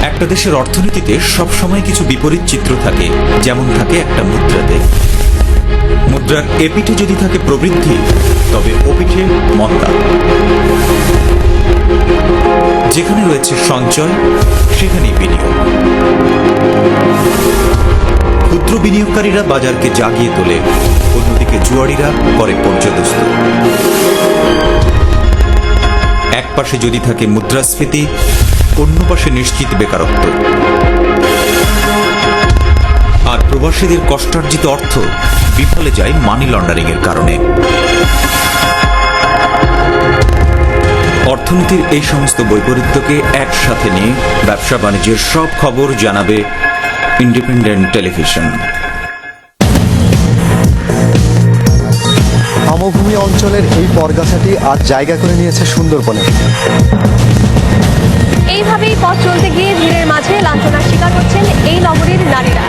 একটা দেশের অর্থনীতিতে সবসময় কিছু বিপরীত চিত্র থাকে, যেমন থাকে একটা মুদ্রাতে। মুদ্রার এপিঠে যদি থাকে প্রবৃদ্ধি, তবে ওপিঠে মন্দা। যেখানে রয়েছে সঞ্চয়, সেখানেই বিনিয়োগ। ক্ষুদ্র বিনিয়োগকারীরা বাজারকে জাগিয়ে তোলে, অন্যদিকে জুয়ারিরা করে পর্যদস্ত। এক পাশে যদি থাকে মুদ্রাস্ফীতি, অন্য পাশে নিশ্চিত বেকারত্ব। আর প্রবাসীদের কষ্টার্জিত অর্থ বিফলে যায় মানি লন্ডারিং এর কারণে। অর্থনীতির এই সমস্ত বৈপরীত্যকে একসাথে নিয়ে ব্যবসা বাণিজ্যের সব খবর জানাবে ইন্ডিপেন্ডেন্ট টেলিভিশন। সমভূমি অঞ্চলের এই পরগাছাটি আজ জায়গা করে নিয়েছে সুন্দরবনে। এইভাবেই পথ চলতে গিয়ে ভিড়ের মাঝে লাঞ্ছনার শিকার হচ্ছেন এই নগরীর নারীরা।